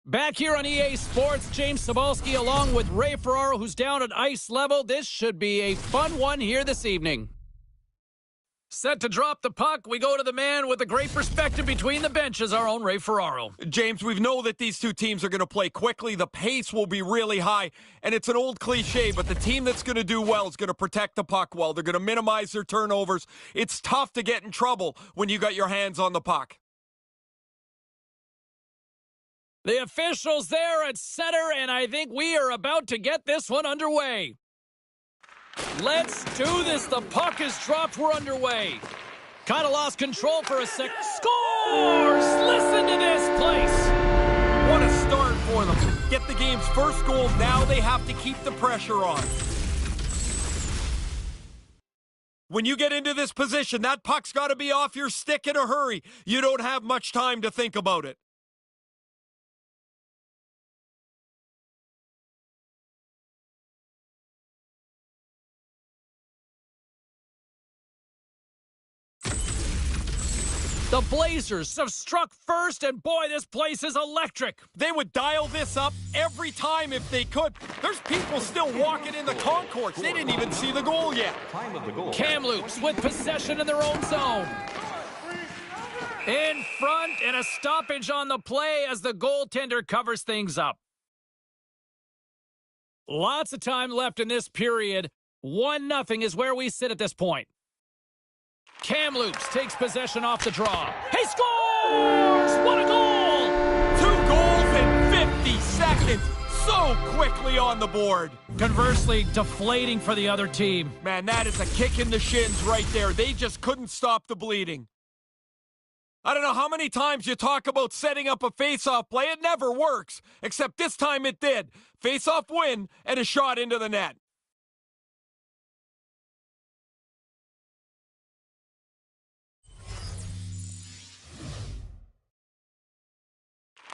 Back here on EA Sports, James Cebulski along with Ray Ferraro, who's down at ice level. This should be a fun one here this evening. Set to drop the puck, we go to the man with a great perspective between the benches, our own Ray Ferraro. James, we know that these two teams are going to play quickly. The pace will be really high, and it's an old cliche, but the team that's going to do well is going to protect the puck well. They're going to minimize their turnovers. It's tough to get in trouble when you got your hands on the puck. The officials there at center, and I think we are about to get this one underway. Let's do this. The puck is dropped. We're underway. Kind of lost control for a sec. Scores! Listen to this place. What a start for them. Get the game's first goal. Now they have to keep the pressure on. When you get into this position, that puck's got to be off your stick in a hurry. You don't have much time to think about it. The Blazers have struck first, and boy, this place is electric. They would dial this up every time if they could. There's people still walking in the concourse. They didn't even see the goal yet. KAMLOOPS with possession in their own zone. In front, and a stoppage on the play as the goaltender covers things up. Lots of time left in this period. 1-0 is where we sit at this point. KAMLOOPS takes possession off the draw. He scores! What a goal! 2 goals in 50 seconds. So quickly on the board. Conversely, deflating for the other team. Man, that is a kick in the shins right there. They just couldn't stop the bleeding. I don't know how many times you talk about setting up a face-off play. It never works. Except this time it did. Face-off win and a shot into the net.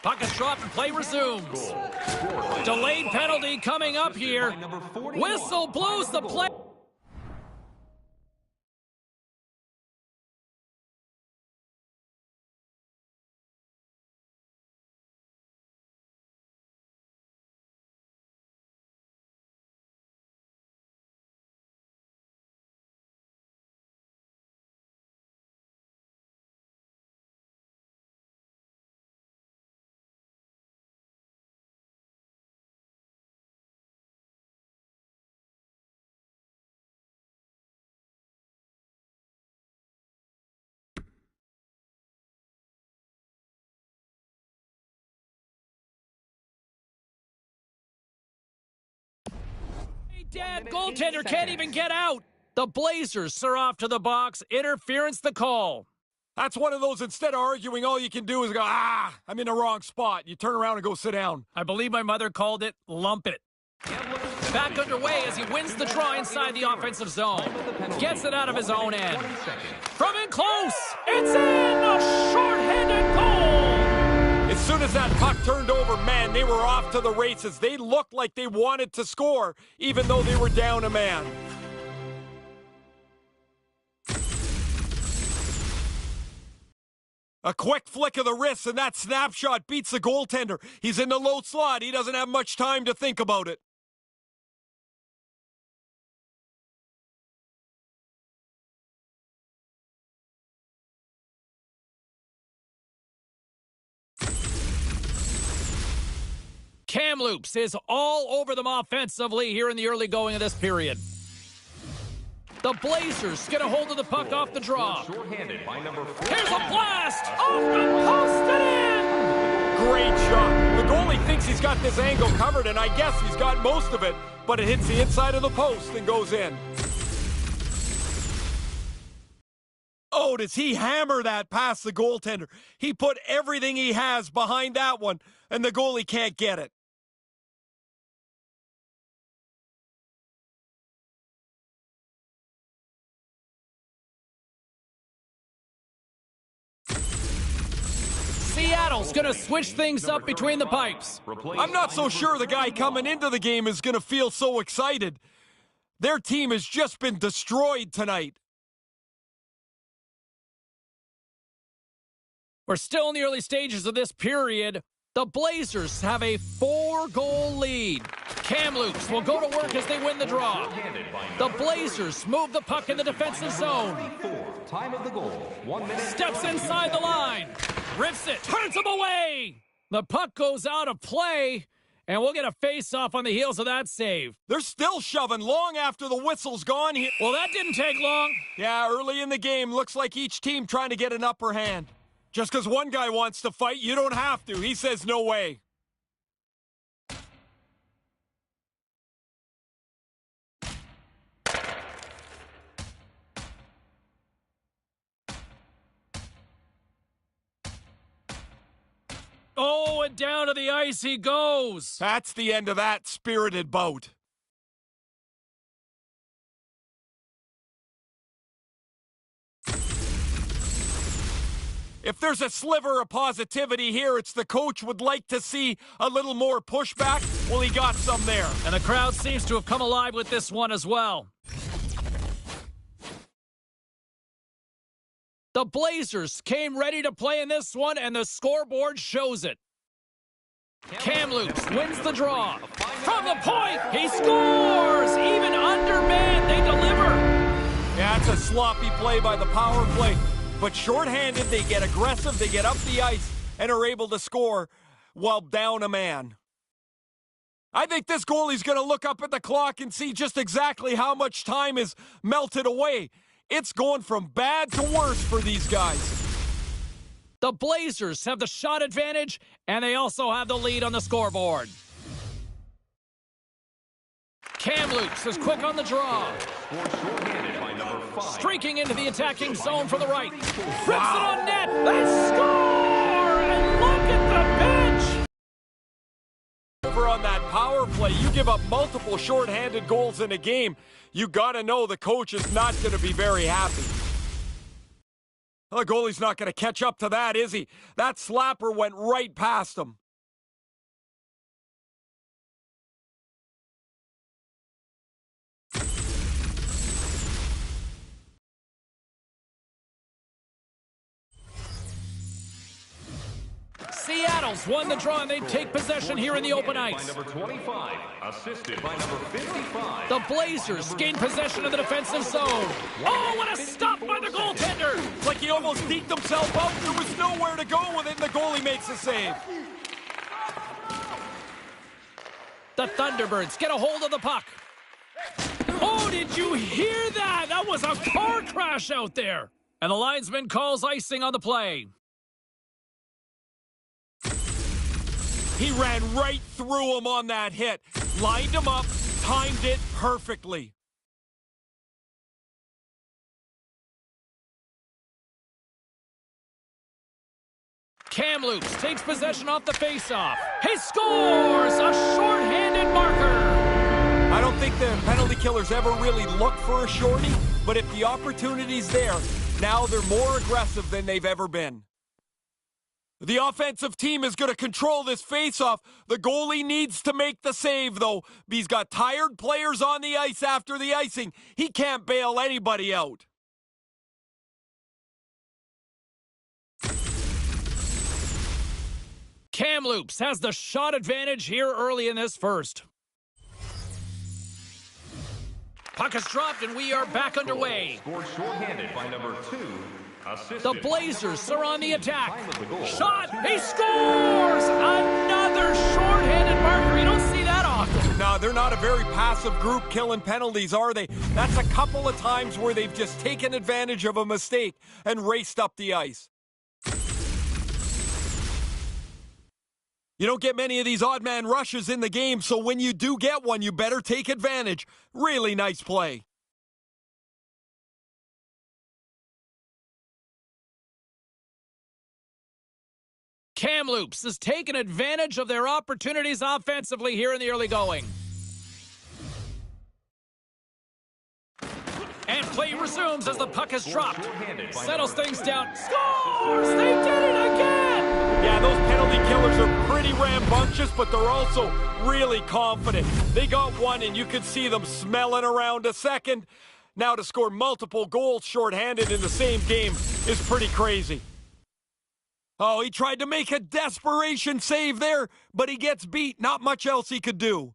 Puck is dropped and play resumes. Delayed penalty coming up here. Whistle blows the play. Dad, goaltender can't even get out. The Blazers are off to the box. Interference the call. That's one of those, instead of arguing, all you can do is go, I'm in the wrong spot. You turn around and go sit down. I believe my mother called it lump it. Back underway as he wins the draw inside the offensive zone. Gets it out of his own end. From in close. It's in! A short-handed goal! As soon as that puck turned over, man, they were off to the races. They looked like they wanted to score, even though they were down a man. A quick flick of the wrist, and that snapshot beats the goaltender. He's in the low slot. He doesn't have much time to think about it. KAMLOOPS is all over them offensively here in the early going of this period. The Blazers get a hold of the puck off the draw. Here's a blast! Off the post and in! Great shot. The goalie thinks he's got this angle covered, and I guess he's got most of it, but it hits the inside of the post and goes in. Oh, does he hammer that past the goaltender? He put everything he has behind that one, and the goalie can't get it. Seattle's going to switch things up between the pipes. I'm not so sure the guy coming into the game is going to feel so excited. Their team has just been destroyed tonight. We're still in the early stages of this period. The Blazers have a 4-goal lead. Kamloops will go to work as they win the draw. The Blazers move the puck in the defensive zone. Time of the goal, 1 minute. Steps inside the line. Rips it, turns him away. The puck goes out of play, and we'll get a face-off on the heels of that save. They're still shoving long after the whistle's gone here. Well, that didn't take long. Yeah, early in the game, looks like each team trying to get an upper hand. Just because one guy wants to fight, you don't have to. He says no way. Oh, and down to the ice he goes. That's the end of that spirited bout. If there's a sliver of positivity here, it's the coach would like to see a little more pushback. Well, he got some there. And the crowd seems to have come alive with this one as well. The Blazers came ready to play in this one, and the scoreboard shows it. Kamloops wins the draw. From the point, he scores! Even undermanned, they deliver. Yeah, it's a sloppy play by the power play. But shorthanded, they get aggressive, they get up the ice, and are able to score while down a man. I think this goalie's going to look up at the clock and see just exactly how much time is melted away. It's going from bad to worse for these guys. The Blazers have the shot advantage, and they also have the lead on the scoreboard. Kamloops is quick on the draw. Streaking into the attacking zone from the right. Rips it on net. They score! And look at the bench! Over on that power play, you give up multiple shorthanded goals in a game, you got to know the coach is not going to be very happy. Well, the goalie's not going to catch up to that, is he? That slapper went right past him. Seattle's won the draw, and they take possession here in the open ice. Number 25, assisted by number 55. The Blazers gain possession of the defensive zone. Oh, what a stop by the goaltender! It's like he almost deked himself out. There was nowhere to go with it, and the goalie makes a save. The Thunderbirds get a hold of the puck. Oh, did you hear that? That was a car crash out there. And the linesman calls icing on the play. He ran right through him on that hit. Lined him up, timed it perfectly. Kamloops takes possession off the faceoff. He scores! A shorthanded marker. I don't think the penalty killers ever really looked for a shorty, but if the opportunity's there, now they're more aggressive than they've ever been. The offensive team is going to control this faceoff. The goalie needs to make the save, though. He's got tired players on the ice after the icing. He can't bail anybody out. Kamloops has the shot advantage here early in this first. Puck is dropped, and we are back underway. Scored shorthanded by number 2. The Blazers are on the attack. Shot! He scores! Another shorthanded marker. You don't see that often. No, they're not a very passive group killing penalties, are they? That's a couple of times where they've just taken advantage of a mistake and raced up the ice. You don't get many of these odd man rushes in the game, so when you do get one, you better take advantage. Really nice play. Kamloops has taken advantage of their opportunities offensively here in the early going. And play resumes as the puck is dropped. Settles things down. Scores! They did it again! Yeah, those penalty killers are pretty rambunctious, but they're also really confident. They got one, and you could see them smelling around a second. Now to score multiple goals shorthanded in the same game is pretty crazy. Oh, he tried to make a desperation save there, but he gets beat. Not much else he could do.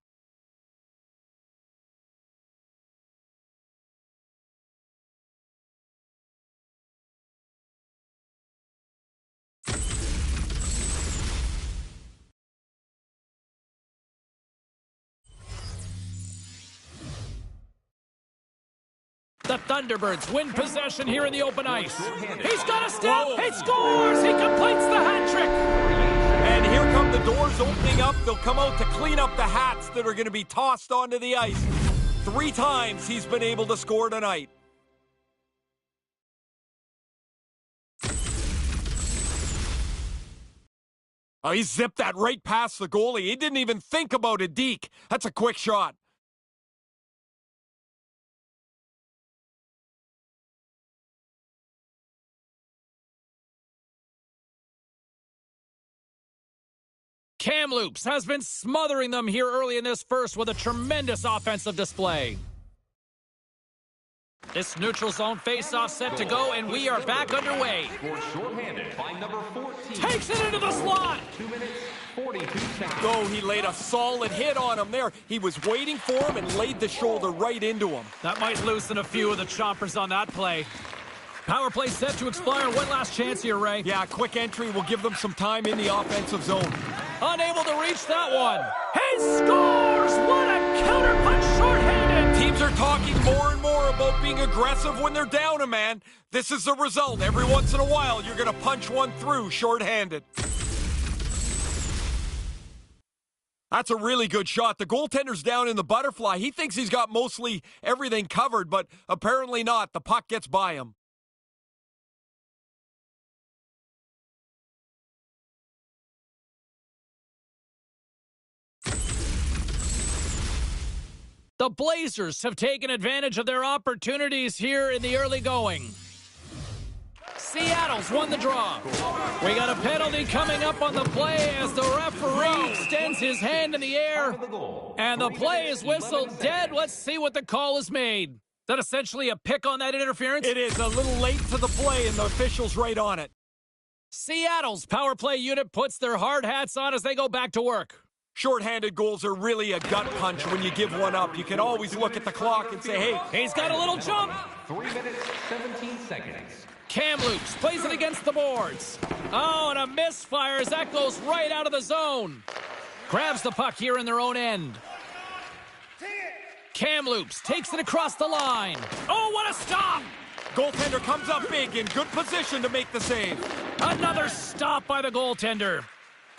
The Thunderbirds win possession here in the open ice. He's got a step. Whoa. He scores. He completes the hat trick. And here come the doors opening up. They'll come out to clean up the hats that are going to be tossed onto the ice. 3 times he's been able to score tonight. Oh, he zipped that right past the goalie. He didn't even think about a deke. That's a quick shot. Kamloops has been smothering them here early in this first with a tremendous offensive display. This neutral zone face-off set to go, and we are back underway. Shorthanded by number 14. Takes it into the slot. 2 minutes, 42 seconds. Oh, he laid a solid hit on him there. He was waiting for him and laid the shoulder right into him. That might loosen a few of the choppers on that play. Power play set to expire. One last chance here, Ray. Yeah, quick entry will give them some time in the offensive zone. Unable to reach that one. He scores! What a counterpunch shorthanded! Teams are talking more and more about being aggressive when they're down a man. This is the result. Every once in a while, you're going to punch one through shorthanded. That's a really good shot. The goaltender's down in the butterfly. He thinks he's got mostly everything covered, but apparently not. The puck gets by him. The Blazers have taken advantage of their opportunities here in the early going. Seattle's won the draw. We got a penalty coming up on the play as the referee extends his hand in the air. And the play is whistled dead. Let's see what the call is made. Is that essentially a pick on that interference? It is a little late to the play, and the official's right on it. Seattle's power play unit puts their hard hats on as they go back to work. Short-handed goals are really a gut punch when you give one up. You can always look at the clock and say, hey, he's got a little jump. 3 minutes, 17 seconds. Kamloops plays it against the boards. Oh, and a misfire as that goes right out of the zone. Grabs the puck here in their own end. Kamloops takes it across the line. Oh, what a stop! Goaltender comes up big in good position to make the save. Another stop by the goaltender.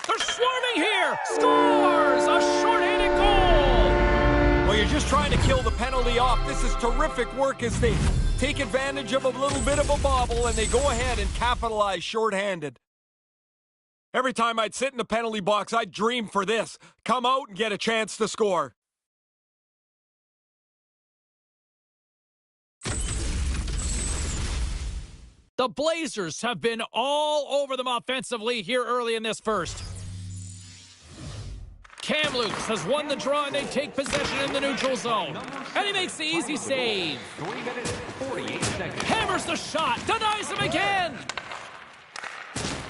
They're swarming here! Scores! A shorthanded goal! Well, you're just trying to kill the penalty off. This is terrific work as they take advantage of a little bit of a bobble and they go ahead and capitalize shorthanded. Every time I'd sit in the penalty box, I'd dream for this. Come out and get a chance to score. The Blazers have been all over them offensively here early in this first. Kamloops has won the draw and they take possession in the neutral zone. And he makes the easy save. 3 minutes, 48 seconds. Hammers the shot, denies him again.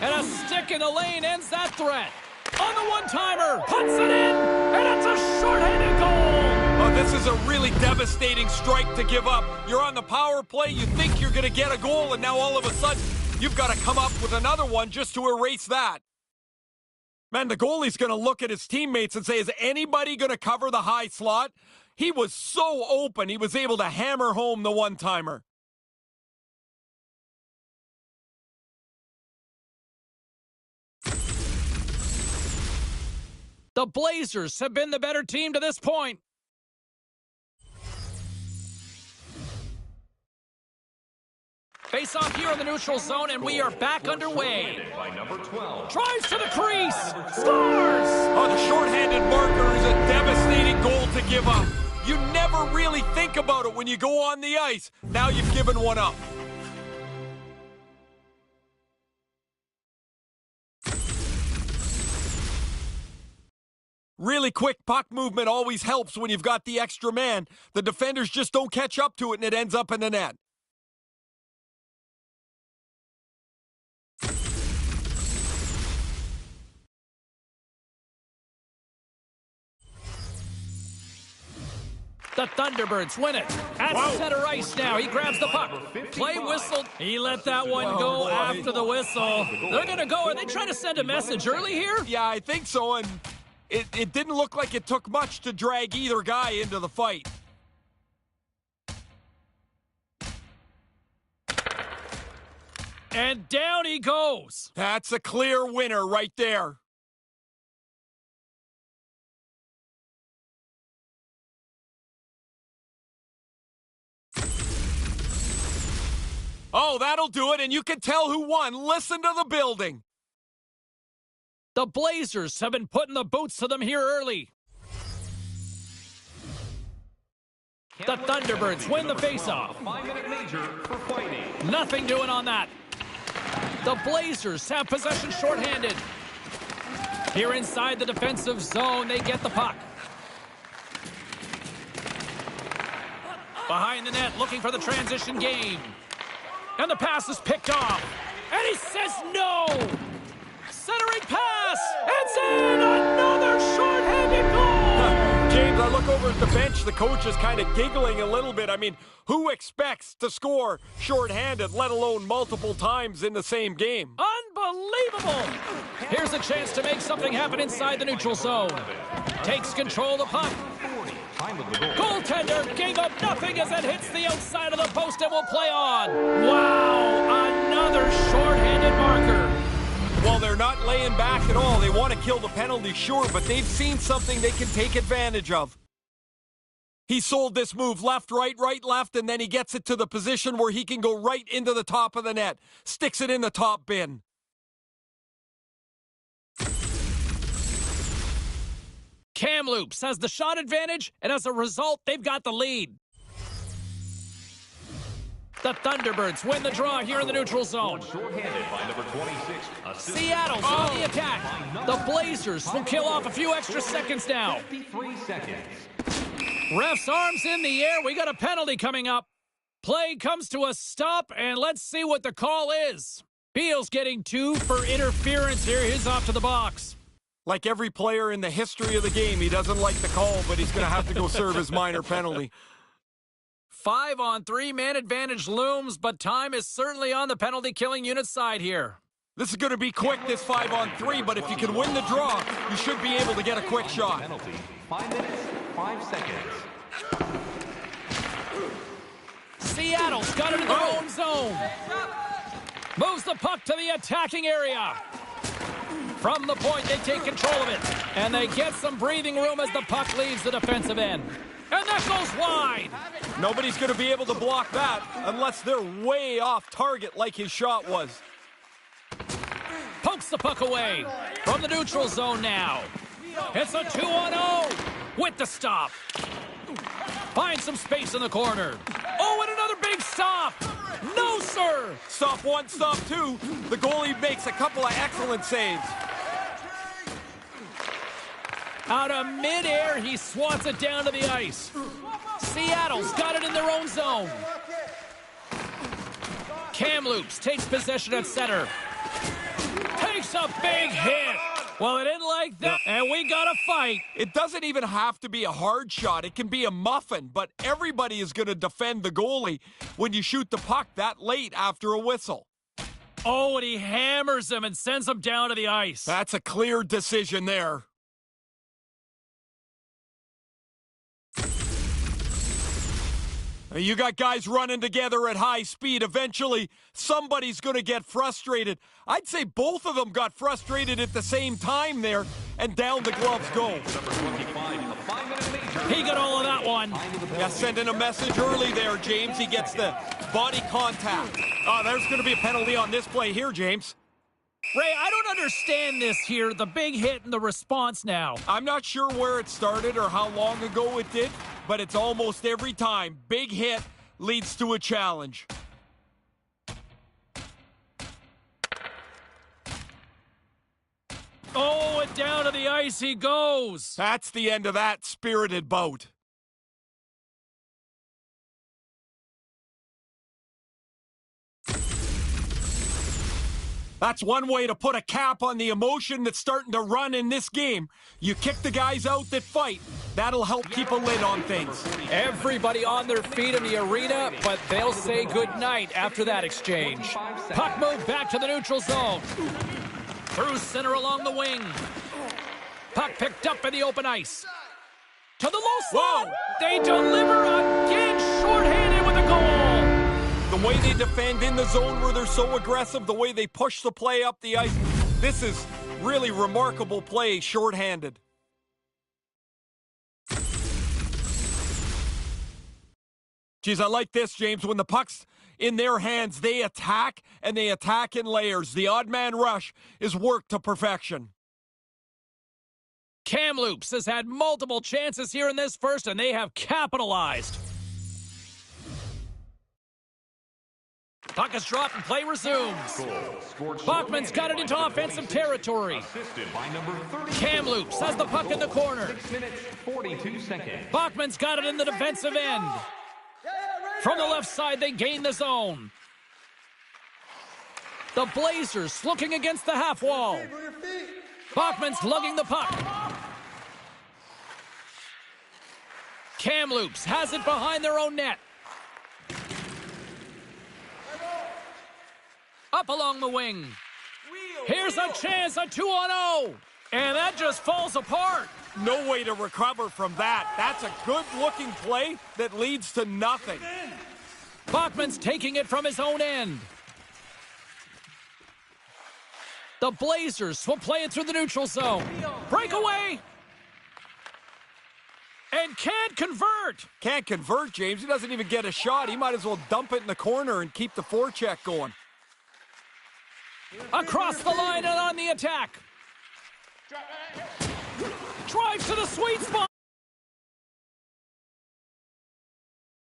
And a stick in the lane ends that threat. On the one-timer, puts it in, and it's a shorthanded goal. Oh, this is a really devastating strike to give up. You're on the power play, you think you're going to get a goal, and now all of a sudden, you've got to come up with another one just to erase that. Man, the goalie's going to look at his teammates and say, is anybody going to cover the high slot? He was so open, he was able to hammer home the one-timer. The Blazers have been the better team to this point. Face off here in the neutral zone, and we are back underway. By number 12. Drives to the crease. Scores! Oh, the shorthanded marker is a devastating goal to give up. You never really think about it when you go on the ice. Now you've given one up. Really quick puck movement always helps when you've got the extra man. The defenders just don't catch up to it, and it ends up in the net. The Thunderbirds win it. At center ice now. He grabs the puck. Play whistled. He let that one go after the whistle. They're going to go. Are they trying to send a message early here? Yeah, I think so, and it didn't look like it took much to drag either guy into the fight. And down he goes. That's a clear winner right there. Oh, that'll do it, and you can tell who won. Listen to the building. The Blazers have been putting the boots to them here early. The Thunderbirds win the faceoff. 5-minute major for fighting. Nothing doing on that. The Blazers have possession shorthanded. Here inside the defensive zone, they get the puck. Behind the net, looking for the transition game. And the pass is picked off. And he says no! Centering pass! It's in! Another shorthanded goal! James, I look over at the bench. The coach is kind of giggling a little bit. I mean, who expects to score shorthanded, let alone multiple times in the same game? Unbelievable! Here's a chance to make something happen inside the neutral zone. Takes control of the puck. Goaltender gave up nothing as it hits the outside of the post and will play on. Wow, another shorthanded marker. Well, they're not laying back at all. They want to kill the penalty, sure, but they've seen something they can take advantage of. He sold this move left, right, left, and then he gets it to the position where he can go right into the top of the net. Sticks it in the top bin. Kamloops has the shot advantage, and as a result, they've got the lead. The Thunderbirds win the draw here in the neutral zone. Shorthanded by number 26. Seattle's on the attack. The Blazers will kill off a few extra seconds now. 53 seconds. Ref's arms in the air. We got a penalty coming up. Play comes to a stop, and let's see what the call is. Beal's getting 2 for interference here. He's off to the box. Like every player in the history of the game, he doesn't like the call, but he's going to have to go serve his minor penalty. 5-on-3 man advantage looms, but time is certainly on the penalty-killing unit side here. This is going to be quick, this 5-on-3, but if you can win the draw, you should be able to get a quick shot. Penalty. 5 minutes, 5 seconds. Seattle's got it in their own zone. Moves the puck to the attacking area. From the point, they take control of it. And they get some breathing room as the puck leaves the defensive end. And that goes wide. Nobody's going to be able to block that unless they're way off target like his shot was. Pokes the puck away from the neutral zone now. It's a 2-on-0 with the stop. Finds some space in the corner. Oh, and another big stop. No, sir. Stop one, stop two. The goalie makes a couple of excellent saves. Out of midair, he swats it down to the ice. Seattle's got it in their own zone. Kamloops takes possession at center. Takes a big hit. Well, it didn't like that, and we got a fight. It doesn't even have to be a hard shot. It can be a muffin, but everybody is going to defend the goalie when you shoot the puck that late after a whistle. Oh, and he hammers him and sends him down to the ice. That's a clear decision there. You got guys running together at high speed. Eventually, somebody's going to get frustrated. I'd say both of them got frustrated at the same time there, and down the gloves go. Number 25, a 5-minute major. He got all of that one. Yeah, sending a message early there, James. He gets the body contact. There's going to be a penalty on this play here, James. Ray, I don't understand this here, the big hit and the response now. I'm not sure where it started or how long ago it did, but it's almost every time. Big hit leads to a challenge. Oh, and down to the ice he goes. That's the end of that spirited bout. That's one way to put a cap on the emotion that's starting to run in this game. You kick the guys out that fight. That'll help keep a lid on things. Everybody on their feet in the arena, but they'll say goodnight after that exchange. Puck moved back to the neutral zone. Through center along the wing. Puck picked up in the open ice. To the low slot. Whoa. They deliver again, shorthanded with a goal. The way they defend in the zone where they're so aggressive, the way they push the play up the ice. This is really remarkable play, shorthanded. Geez, I like this, James. When the puck's in their hands, they attack, and they attack in layers. The odd man rush is worked to perfection. Kamloops has had multiple chances here in this first, and they have capitalized. Puck is dropped and play resumes. Bachman's got it into offensive territory. Kamloops has the puck in the corner. 6 minutes, 42 seconds. Bachman's got it in the defensive end. From the left side, they gain the zone. The Blazers looking against the half wall. Bachman's lugging the puck. Kamloops has it behind their own net. Up along the wing. Here's a chance, a 2-on-0. And that just falls apart. No way to recover from that. That's a good-looking play that leads to nothing. Bachman's taking it from his own end. The Blazers will play it through the neutral zone. Breakaway. And can't convert. Can't convert, James. He doesn't even get a shot. He might as well dump it in the corner and keep the forecheck going. Across the line and on the attack. Drives to the sweet spot.